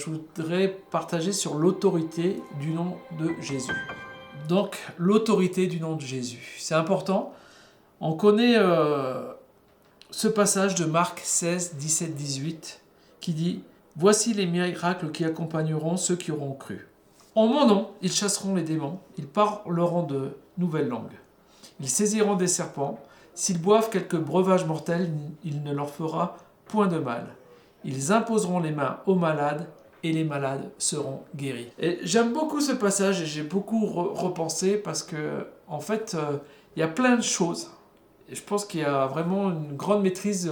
je voudrais partager sur l'autorité du nom de Jésus. Donc, l'autorité du nom de Jésus, c'est important. On connaît ce passage de Marc 16, 17, 18 qui dit « Voici les miracles qui accompagneront ceux qui auront cru. En mon nom, ils chasseront les démons, ils parleront de nouvelles langues. Ils saisiront des serpents, s'ils boivent quelques breuvages mortels, il ne leur fera point de mal. Ils imposeront les mains aux malades et les malades seront guéris. » Et j'aime beaucoup ce passage et j'ai beaucoup repensé parce que, en fait, il y a plein de choses. Et je pense qu'il y a vraiment une grande maîtrise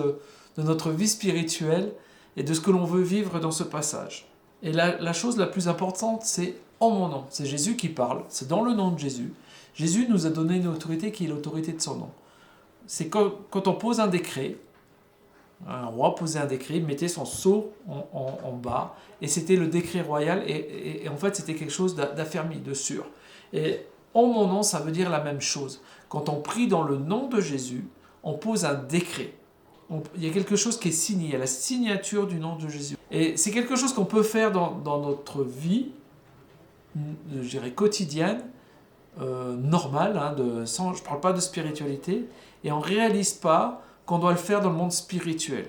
de notre vie spirituelle et de ce que l'on veut vivre dans ce passage. Et la chose la plus importante, c'est en mon nom. C'est Jésus qui parle, c'est dans le nom de Jésus. Jésus nous a donné une autorité qui est l'autorité de son nom. C'est quand on pose un décret, un roi posait un décret, il mettait son sceau en bas, et c'était le décret royal, et en fait c'était quelque chose d'affermi, de sûr. Et en mon nom, ça veut dire la même chose. Quand on prie dans le nom de Jésus, on pose un décret. Il y a quelque chose qui est signé, il y a la signature du nom de Jésus. Et c'est quelque chose qu'on peut faire dans notre vie, je dirais quotidienne, normale, je ne parle pas de spiritualité, et on ne réalise pas qu'on doit le faire dans le monde spirituel.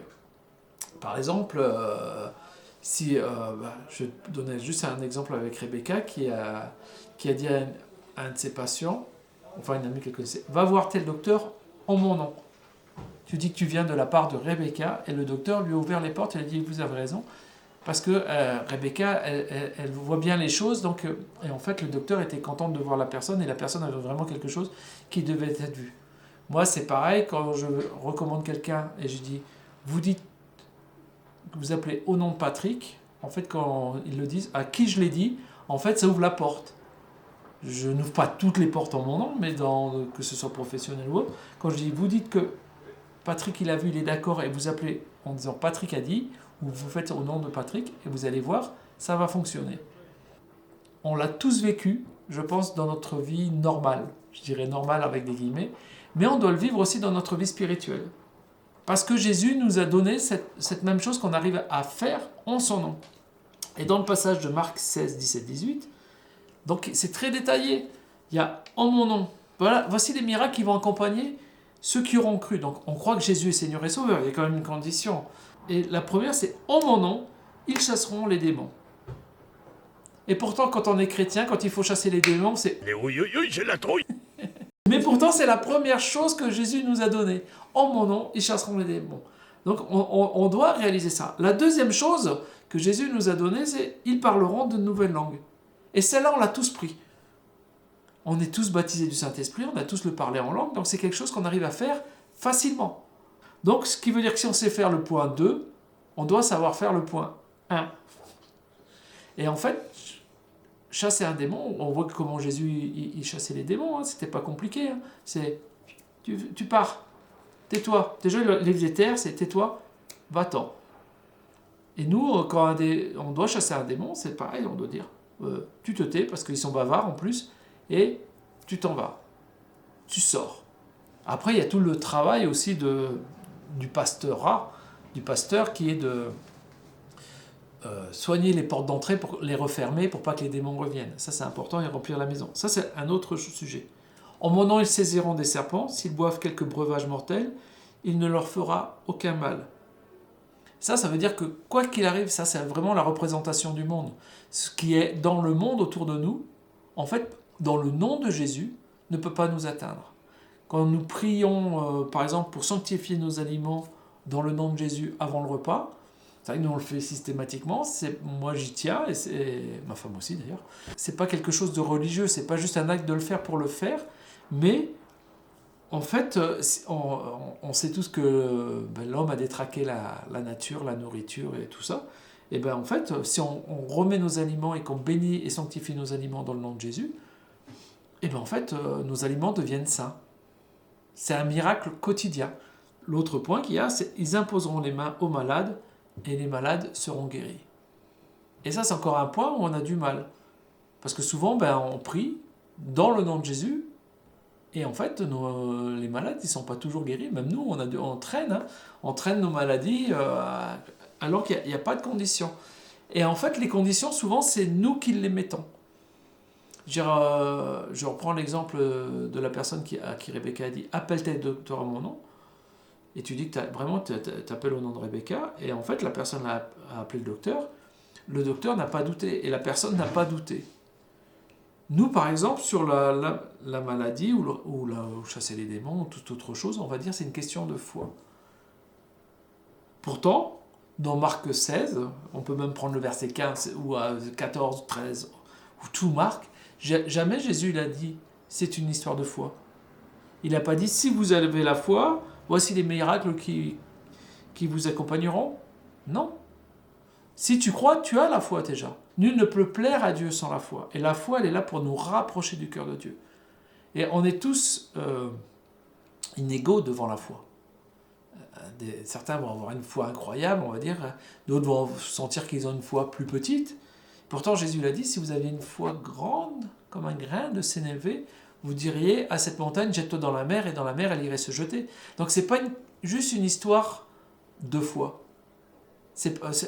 Par exemple, je donnais juste un exemple avec Rebecca qui a dit à un de ses patients, enfin une amie qu'elle connaissait, va voir tel docteur en mon nom. Tu dis que tu viens de la part de Rebecca, et le docteur lui a ouvert les portes et il a dit vous avez raison, parce que Rebecca, elle voit bien les choses, donc, et en fait le docteur était content de voir la personne, et la personne avait vraiment quelque chose qui devait être vu. Moi, c'est pareil, quand je recommande quelqu'un et je dis, vous appelez au nom de Patrick, en fait, quand ils le disent, à qui je l'ai dit, en fait, ça ouvre la porte. Je n'ouvre pas toutes les portes en mon nom, mais que ce soit professionnel ou autre. Quand je dis, vous dites que Patrick, il a vu, il est d'accord, et vous appelez en disant Patrick a dit, ou vous faites au nom de Patrick, et vous allez voir, ça va fonctionner. On l'a tous vécu, je pense, dans notre vie normale. Je dirais normale avec des guillemets. Mais on doit le vivre aussi dans notre vie spirituelle. Parce que Jésus nous a donné cette même chose qu'on arrive à faire en son nom. Et dans le passage de Marc 16, 17, 18, donc c'est très détaillé. Il y a en mon nom. Voilà, voici les miracles qui vont accompagner ceux qui auront cru. Donc on croit que Jésus est Seigneur et Sauveur. Il y a quand même une condition. Et la première, c'est en mon nom, ils chasseront les démons. Et pourtant, quand on est chrétien, quand il faut chasser les démons, c'est... Oui, j'ai la trouille. Mais pourtant, c'est la première chose que Jésus nous a donnée. En mon nom, ils chasseront les démons. Donc, on doit réaliser ça. La deuxième chose que Jésus nous a donnée, c'est ils parleront de nouvelles langues. Et celle-là, on l'a tous pris. On est tous baptisés du Saint-Esprit, on a tous le parler en langue, donc c'est quelque chose qu'on arrive à faire facilement. Donc, ce qui veut dire que si on sait faire le point 2, on doit savoir faire le point 1. Et en fait, chasser un démon, on voit comment Jésus il chassait les démons, c'était pas compliqué. C'est tu pars, tais-toi. Déjà, les terres, c'est tais-toi, va-t'en. Et nous, quand on doit chasser un démon, c'est pareil, on doit dire tu te tais, parce qu'ils sont bavards en plus, et tu t'en vas. Tu sors. Après, il y a tout le travail aussi du pasteur qui est de soigner les portes d'entrée pour les refermer, pour pas que les démons reviennent. Ça, c'est important, et remplir la maison. Ça, c'est un autre sujet. En mon nom, ils saisiront des serpents. S'ils boivent quelques breuvages mortels, il ne leur fera aucun mal. Ça veut dire que, quoi qu'il arrive, ça, c'est vraiment la représentation du monde. Ce qui est dans le monde autour de nous, en fait, dans le nom de Jésus, ne peut pas nous atteindre. Quand nous prions, par exemple, pour sanctifier nos aliments dans le nom de Jésus avant le repas, c'est vrai que nous on le fait systématiquement, moi j'y tiens, et c'est ma femme aussi d'ailleurs. C'est pas quelque chose de religieux, c'est pas juste un acte de le faire pour le faire, mais en fait, on sait tous que l'homme a détraqué la nature, la nourriture et tout ça. Et en fait, si on remet nos aliments et qu'on bénit et sanctifie nos aliments dans le nom de Jésus, et en fait, nos aliments deviennent sains. C'est un miracle quotidien. L'autre point qu'il y a, c'est qu'ils imposeront les mains aux malades et les malades seront guéris. Et ça, c'est encore un point où on a du mal. Parce que souvent, on prie dans le nom de Jésus, et en fait, les malades, ils ne sont pas toujours guéris. Même nous, on traîne nos maladies alors qu'il n'y a pas de condition. Et en fait, les conditions, souvent, c'est nous qui les mettons. Je reprends l'exemple de la personne à qui Rebecca a dit « Appelle tel docteur à mon nom ». Et tu dis que vraiment, tu appelles au nom de Rebecca. Et en fait, la personne a appelé le docteur. Le docteur n'a pas douté. Et la personne n'a pas douté. Nous, par exemple, sur la maladie ou chasser les démons ou toute autre chose, on va dire c'est une question de foi. Pourtant, dans Marc 16, on peut même prendre le verset 15 ou 14, 13, ou tout Marc, jamais Jésus il a dit c'est une histoire de foi. Il n'a pas dit si vous avez la foi, voici les miracles qui vous accompagneront. Non. Si tu crois, tu as la foi déjà. Nul ne peut plaire à Dieu sans la foi. Et la foi, elle est là pour nous rapprocher du cœur de Dieu. Et on est tous inégaux devant la foi. Certains vont avoir une foi incroyable, on va dire. D'autres vont sentir qu'ils ont une foi plus petite. Pourtant, Jésus l'a dit, si vous avez une foi grande, comme un grain de sénévé, vous diriez à cette montagne, jette-toi dans la mer, et dans la mer, elle irait se jeter. Donc, ce n'est pas juste une histoire de foi.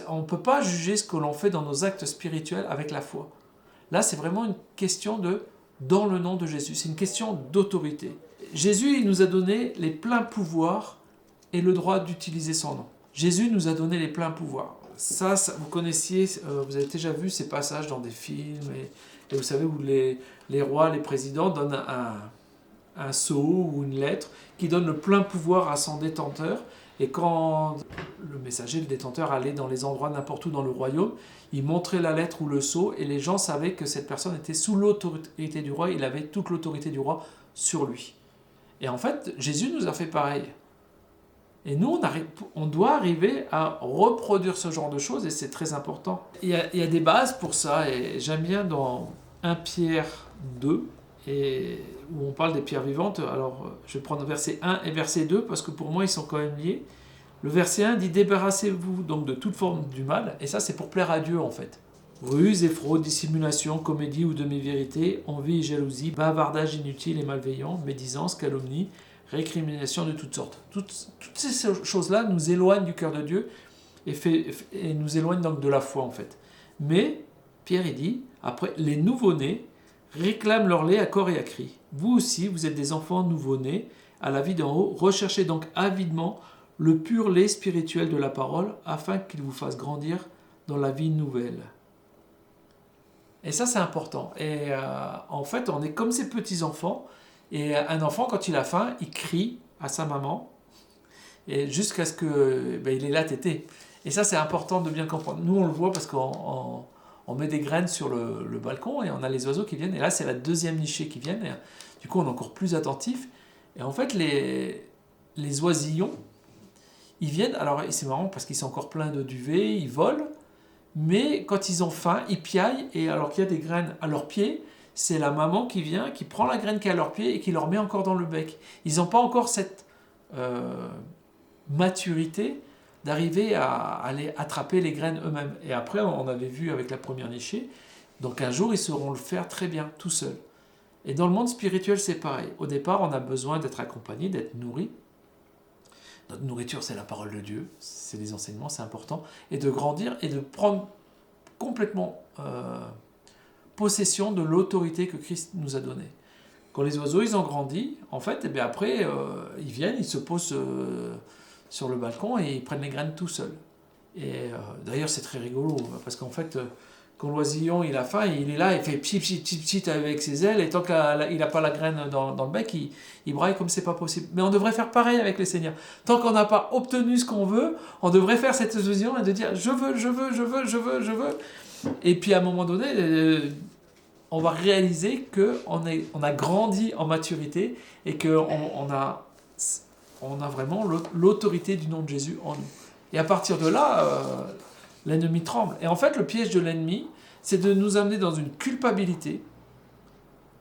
On ne peut pas juger ce que l'on fait dans nos actes spirituels avec la foi. Là, c'est vraiment une question de dans le nom de Jésus. C'est une question d'autorité. Jésus, il nous a donné les pleins pouvoirs et le droit d'utiliser son nom. Jésus nous a donné les pleins pouvoirs. Ça vous connaissiez, vous avez déjà vu ces passages dans des films, et vous savez où les rois, les présidents donnent un sceau ou une lettre qui donne le plein pouvoir à son détenteur. Et quand le messager, le détenteur, allait dans les endroits n'importe où dans le royaume, il montrait la lettre ou le sceau, et les gens savaient que cette personne était sous l'autorité du roi, il avait toute l'autorité du roi sur lui. Et en fait, Jésus nous a fait pareil. Et nous, on doit arriver à reproduire ce genre de choses, et c'est très important. Il y a des bases pour ça, et j'aime bien dans 1 Pierre 2, où on parle des pierres vivantes. Alors, je vais prendre verset 1 et verset 2, parce que pour moi, ils sont quand même liés. Le verset 1 dit « Débarrassez-vous donc de toute forme du mal », et ça, c'est pour plaire à Dieu, en fait. Ruse et fraude, dissimulation, comédie ou demi-vérité, envie et jalousie, bavardage inutile et malveillant, médisance, calomnie, récrimination de toutes sortes. Toutes ces choses-là nous éloignent du cœur de Dieu et nous éloignent donc de la foi, en fait. Mais, Pierre, il dit, après, les nouveau-nés réclament leur lait à corps et à cri. Vous aussi, vous êtes des enfants nouveau-nés, à la vie d'en haut. Recherchez donc avidement le pur lait spirituel de la parole, afin qu'il vous fasse grandir dans la vie nouvelle. Et ça, c'est important. Et en fait, on est comme ces petits-enfants. Et un enfant, quand il a faim, il crie à sa maman, et jusqu'à ce qu'il ait la tétée. Et ça, c'est important de bien comprendre. Nous, on le voit parce qu'on met des graines sur le balcon, et on a les oiseaux qui viennent. Et là, c'est la deuxième nichée qui vient. Et du coup, on est encore plus attentif. Et en fait, les oisillons, ils viennent. Alors, c'est marrant parce qu'ils sont encore pleins de duvet, ils volent. Mais quand ils ont faim, ils piaillent. Et alors qu'il y a des graines à leurs pieds, c'est la maman qui vient, qui prend la graine qui est à leurs pieds et qui leur met encore dans le bec. Ils n'ont pas encore cette maturité d'arriver à aller attraper les graines eux-mêmes. Et après, on avait vu avec la première nichée, donc un jour, ils sauront le faire très bien, tout seuls. Et dans le monde spirituel, c'est pareil. Au départ, on a besoin d'être accompagné, d'être nourri. Notre nourriture, c'est la parole de Dieu, c'est les enseignements, c'est important. Et de grandir et de prendre complètement possession de l'autorité que Christ nous a donnée. Quand les oiseaux, ils ont grandi, en fait, et bien après, ils viennent, ils se posent sur le balcon et ils prennent les graines tout seuls. Et d'ailleurs, c'est très rigolo, parce qu'en fait, quand l'oisillon, il a faim, il est là, il fait pchit, pchit, pchit, pchit avec ses ailes, et tant qu'il n'a pas la graine dans le bec, il braille comme c'est pas possible. Mais on devrait faire pareil avec les seigneurs. Tant qu'on n'a pas obtenu ce qu'on veut, on devrait faire cette oisillon et de dire « je veux, je veux, je veux, je veux, je veux ». Et puis à un moment donné, on va réaliser qu'on a grandi en maturité et qu'on a vraiment l'autorité du nom de Jésus en nous. Et à partir de là, l'ennemi tremble. Et en fait, le piège de l'ennemi, c'est de nous amener dans une culpabilité,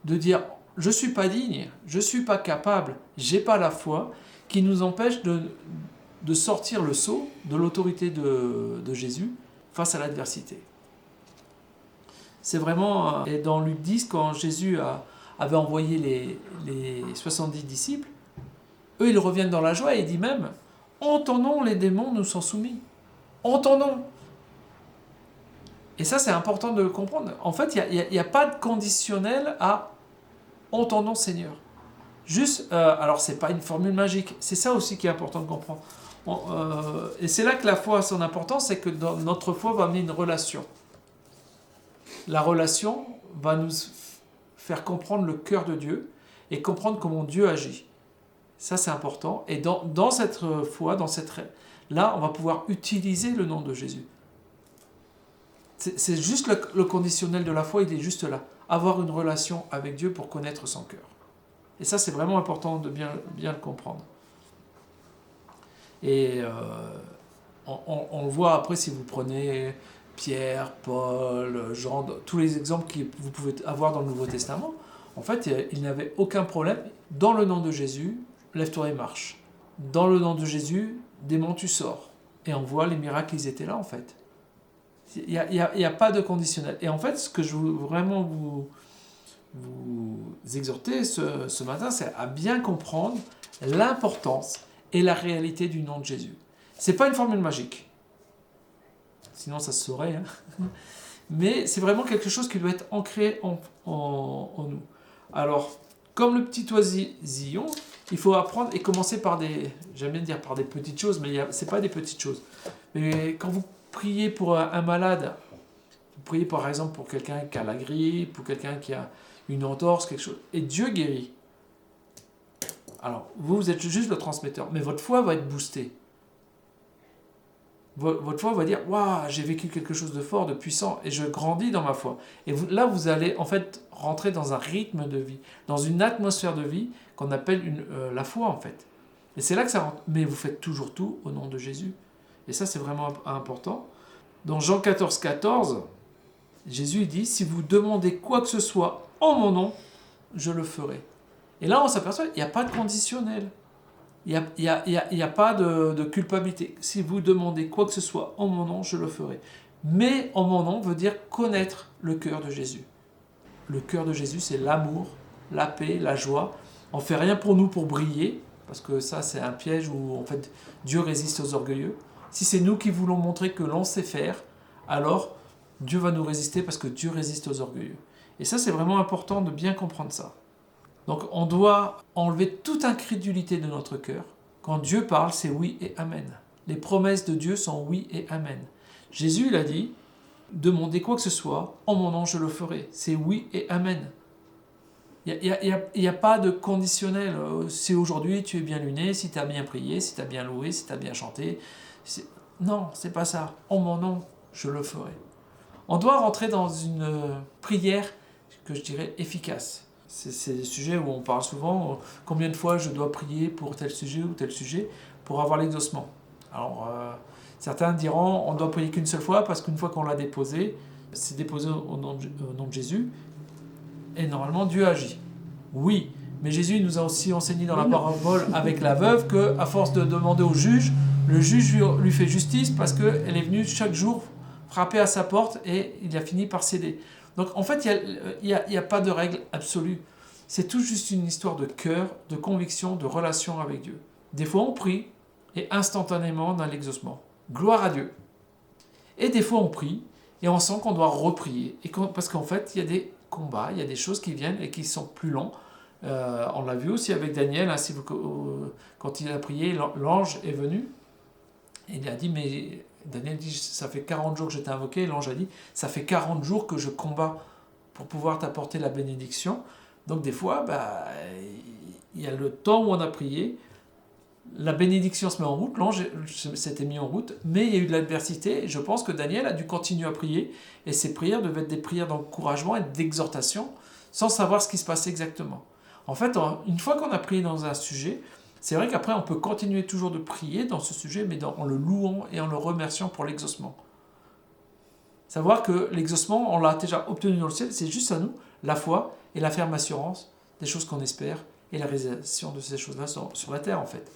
de dire « je ne suis pas digne, je ne suis pas capable, je n'ai pas la foi », qui nous empêche de sortir le sceau de l'autorité de Jésus face à l'adversité. C'est vraiment, et dans Luc 10, quand Jésus avait envoyé les 70 disciples, eux, ils reviennent dans la joie et il dit même « En ton nom, les démons nous sont soumis. En ton nom !» Et ça, c'est important de le comprendre. En fait, il n'y a pas de conditionnel à en ton nom, Seigneur. Juste, alors c'est pas une formule magique, c'est ça aussi qui est important de comprendre. Et c'est là que la foi a son importance, c'est que notre foi va amener une relation. La relation va nous faire comprendre le cœur de Dieu et comprendre comment Dieu agit. Ça, c'est important. Et dans cette foi, là, on va pouvoir utiliser le nom de Jésus. C'est juste le conditionnel de la foi, il est juste là. Avoir une relation avec Dieu pour connaître son cœur. Et ça, c'est vraiment important de bien le comprendre. Et on le voit après si vous prenez Pierre, Paul, Jean, tous les exemples que vous pouvez avoir dans le Nouveau Testament. En fait, ils n'avaient aucun problème. Dans le nom de Jésus, lève-toi et marche. Dans le nom de Jésus, démon, tu sors. Et on voit les miracles, ils étaient là en fait. Il n'y a pas de conditionnel. Et en fait, ce que je veux vraiment vous exhorter ce matin, c'est à bien comprendre l'importance et la réalité du nom de Jésus. Ce n'est pas une formule magique. Sinon, ça se saurait. Hein. Mais c'est vraiment quelque chose qui doit être ancré en nous. Alors, comme le petit oisillon, il faut apprendre et commencer par j'aime bien dire par des petites choses, mais ce n'est pas des petites choses. Mais quand vous priez pour un malade, vous priez par exemple pour quelqu'un qui a la grippe, pour quelqu'un qui a une entorse, quelque chose, et Dieu guérit. Alors, vous êtes juste le transmetteur, mais votre foi va être boostée. Votre foi va dire « Waouh, j'ai vécu quelque chose de fort, de puissant, et je grandis dans ma foi. » Et là, vous allez en fait rentrer dans un rythme de vie, dans une atmosphère de vie qu'on appelle la foi en fait. Et c'est là que ça rentre. Mais vous faites toujours tout au nom de Jésus. Et ça, c'est vraiment important. Dans Jean 14, 14, Jésus dit « Si vous demandez quoi que ce soit en mon nom, je le ferai. » Et là, on s'aperçoit qu'il n'y a pas de conditionnel. Il n'y a pas de culpabilité. Si vous demandez quoi que ce soit en mon nom, je le ferai. Mais en mon nom veut dire connaître le cœur de Jésus. Le cœur de Jésus, c'est l'amour, la paix, la joie. On ne fait rien pour nous pour briller, parce que ça, c'est un piège où en fait, Dieu résiste aux orgueilleux. Si c'est nous qui voulons montrer que l'on sait faire, alors Dieu va nous résister parce que Dieu résiste aux orgueilleux. Et ça, c'est vraiment important de bien comprendre ça. Donc on doit enlever toute incrédulité de notre cœur. Quand Dieu parle, c'est oui et amen. Les promesses de Dieu sont oui et amen. Jésus, il a dit, demandez quoi que ce soit, en mon nom je le ferai. C'est oui et amen. Il n'y a pas de conditionnel. Si aujourd'hui tu es bien luné, si tu as bien prié, si tu as bien loué, si tu as bien chanté. Non, c'est pas ça. En mon nom, je le ferai. On doit rentrer dans une prière que je dirais efficace. C'est des sujets où on parle souvent, combien de fois je dois prier pour tel sujet ou tel sujet pour avoir l'exaucement. Alors, certains diront, on ne doit prier qu'une seule fois parce qu'une fois qu'on l'a déposé, c'est déposé au nom de Jésus, et normalement Dieu agit. Oui, mais Jésus nous a aussi enseigné dans la parabole avec la veuve qu'à force de demander au juge, le juge lui fait justice parce qu'elle est venue chaque jour frapper à sa porte et il a fini par céder. Donc en fait, il n'y a pas de règle absolue. C'est tout juste une histoire de cœur, de conviction, de relation avec Dieu. Des fois, on prie et instantanément, on a l'exaucement. Gloire à Dieu. Et des fois, on prie et on sent qu'on doit reprier. Parce qu'en fait, il y a des combats, il y a des choses qui viennent et qui sont plus longs. On l'a vu aussi avec Daniel. Hein, quand il a prié, l'ange est venu. Et il a dit, mais Daniel dit, ça fait 40 jours que je t'ai invoqué. Et l'ange a dit, ça fait 40 jours que je combats pour pouvoir t'apporter la bénédiction. Donc des fois, il y a le temps où on a prié, la bénédiction se met en route, l'ange s'était mis en route, mais il y a eu de l'adversité. Et je pense que Daniel a dû continuer à prier. Et ses prières devaient être des prières d'encouragement et d'exhortation, sans savoir ce qui se passait exactement. En fait, une fois qu'on a prié dans un sujet, c'est vrai qu'après, on peut continuer toujours de prier dans ce sujet, mais en le louant et en le remerciant pour l'exaucement. Savoir que l'exaucement, on l'a déjà obtenu dans le ciel, c'est juste à nous, la foi et la ferme assurance des choses qu'on espère et la réalisation de ces choses-là sur la terre, en fait.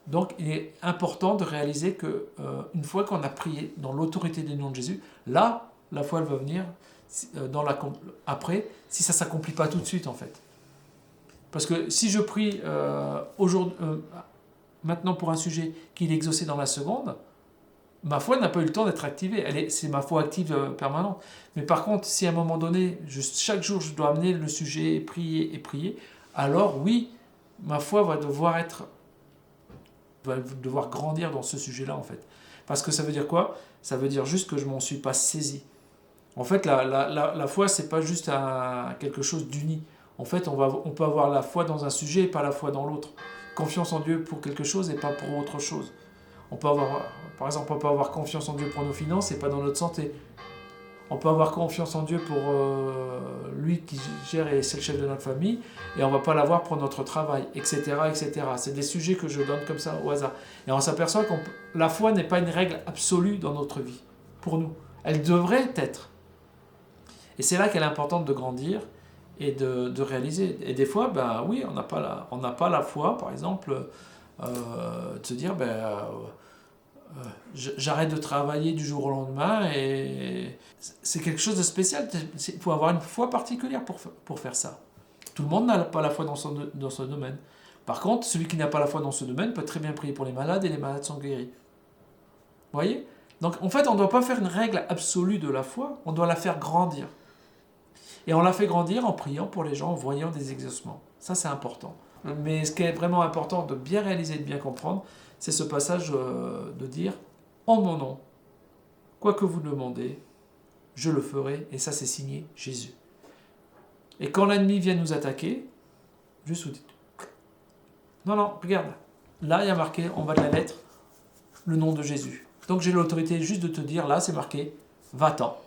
Donc, il est important de réaliser qu'une fois qu'on a prié dans l'autorité du nom de Jésus, là, la foi, elle va venir après, si ça ne s'accomplit pas tout de suite, en fait. Parce que si je prie maintenant pour un sujet qu'il est exaucé dans la seconde, ma foi n'a pas eu le temps d'être activée. C'est ma foi active permanente. Mais par contre, si à un moment donné, chaque jour, je dois amener le sujet, prier et prier, alors oui, ma foi va devoir grandir dans ce sujet-là, en fait. Parce que ça veut dire quoi? Ça veut dire juste que je ne m'en suis pas saisi. En fait, la foi, c'est pas juste quelque chose d'uni. En fait, on peut avoir la foi dans un sujet et pas la foi dans l'autre. Confiance en Dieu pour quelque chose et pas pour autre chose. Par exemple, on peut avoir confiance en Dieu pour nos finances et pas dans notre santé. On peut avoir confiance en Dieu pour lui qui gère et c'est le chef de notre famille, et on ne va pas l'avoir pour notre travail, etc., etc. C'est des sujets que je donne comme ça au hasard. Et on s'aperçoit que la foi n'est pas une règle absolue dans notre vie, pour nous. Elle devrait être. Et c'est là qu'elle est importante de grandir et de réaliser. Et des fois, ben oui, on n'a pas la foi, par exemple, de se dire, j'arrête de travailler du jour au lendemain, et c'est quelque chose de spécial. Il faut avoir une foi particulière pour faire ça. Tout le monde n'a pas la foi dans ce domaine. Par contre, celui qui n'a pas la foi dans ce domaine peut très bien prier pour les malades et les malades sont guéris. Vous voyez? Donc en fait, on ne doit pas faire une règle absolue de la foi, on doit la faire grandir. Et on la fait grandir en priant pour les gens, en voyant des exaucements. Ça, c'est important. Mais ce qui est vraiment important de bien réaliser et de bien comprendre, c'est ce passage de dire « En mon nom, quoi que vous demandez, je le ferai. » Et ça, c'est signé Jésus. Et quand l'ennemi vient nous attaquer, juste vous dites « Non, regarde. Là, il y a marqué, en bas de la lettre, le nom de Jésus. Donc j'ai l'autorité juste de te dire, là, c'est marqué « Va-t'en ».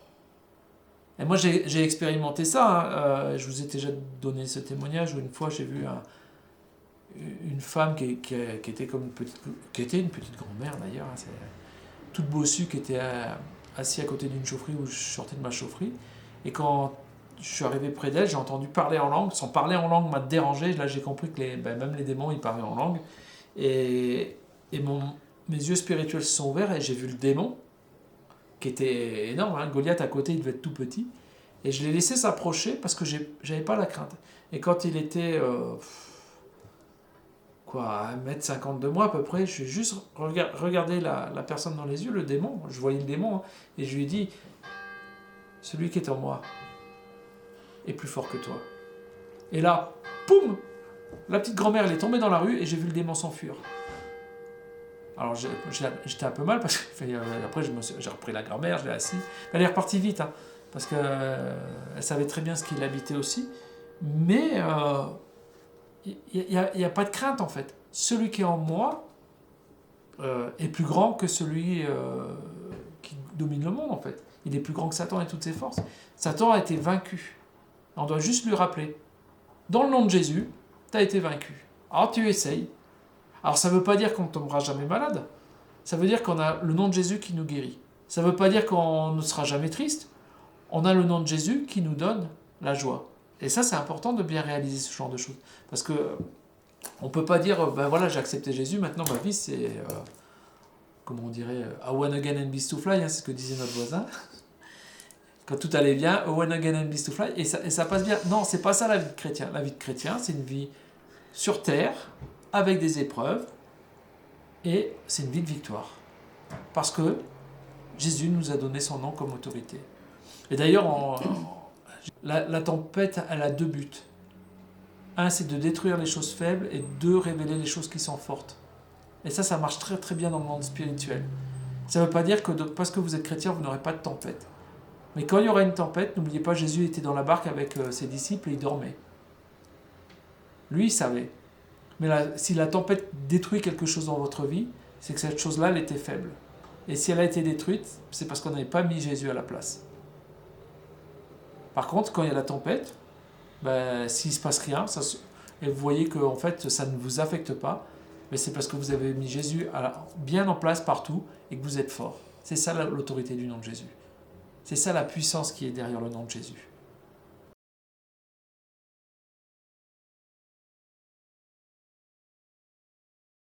Et moi, j'ai expérimenté ça. Je vous ai déjà donné ce témoignage où une fois, j'ai vu une femme qui était comme qui était une petite grand-mère d'ailleurs, toute bossue, qui était assise à côté d'une chaufferie où je sortais de ma chaufferie. Et quand je suis arrivé près d'elle, j'ai entendu parler en langue. Son parler en langue m'a dérangé. Là, j'ai compris que même les démons, ils parlaient en langue. Et mes yeux spirituels se sont ouverts et j'ai vu le démon, qui était énorme. Goliath à côté, il devait être tout petit. Et je l'ai laissé s'approcher parce que j'avais pas la crainte. Et quand il était... à 1m50 de moi à peu près, je suis juste regardé la personne dans les yeux, le démon, je voyais le démon, et je lui ai dit, celui qui est en moi est plus fort que toi. Et là, poum, la petite grand-mère, elle est tombée dans la rue et j'ai vu le démon s'enfuir. Alors j'étais un peu mal parce que après j'ai repris la grand-mère, je l'ai assise, elle est repartie vite, parce qu'elle savait très bien ce qui l'habitait aussi, mais... il n'y a pas de crainte en fait. Celui qui est en moi est plus grand que celui qui domine le monde en fait. Il est plus grand que Satan et toutes ses forces. Satan a été vaincu. On doit juste lui rappeler. Dans le nom de Jésus, tu as été vaincu. Alors tu essayes. Alors ça ne veut pas dire qu'on ne tombera jamais malade. Ça veut dire qu'on a le nom de Jésus qui nous guérit. Ça ne veut pas dire qu'on ne sera jamais triste. On a le nom de Jésus qui nous donne la joie. Et ça, c'est important de bien réaliser ce genre de choses. Parce que on ne peut pas dire, voilà, j'ai accepté Jésus, maintenant ma vie, c'est, comment on dirait, I wanna again and beast to fly, c'est ce que disait notre voisin. Quand tout allait bien, I wanna again and beast to fly, et ça passe bien. Non, c'est pas ça la vie de chrétien. La vie de chrétien, c'est une vie sur terre, avec des épreuves, et c'est une vie de victoire. Parce que Jésus nous a donné son nom comme autorité. Et d'ailleurs, la tempête, elle a deux buts. Un, c'est de détruire les choses faibles, et deux, révéler les choses qui sont fortes. Et ça marche très très bien dans le monde spirituel. Ça ne veut pas dire que parce que vous êtes chrétien, vous n'aurez pas de tempête. Mais quand il y aura une tempête, n'oubliez pas, Jésus était dans la barque avec ses disciples et il dormait. Lui, il savait. Mais si la tempête détruit quelque chose dans votre vie, c'est que cette chose-là, elle était faible. Et si elle a été détruite, c'est parce qu'on n'avait pas mis Jésus à la place. Par contre, quand il y a la tempête, s'il ne se passe rien, et vous voyez que en fait, ça ne vous affecte pas, mais c'est parce que vous avez mis Jésus bien en place partout et que vous êtes fort. C'est ça l'autorité du nom de Jésus. C'est ça la puissance qui est derrière le nom de Jésus.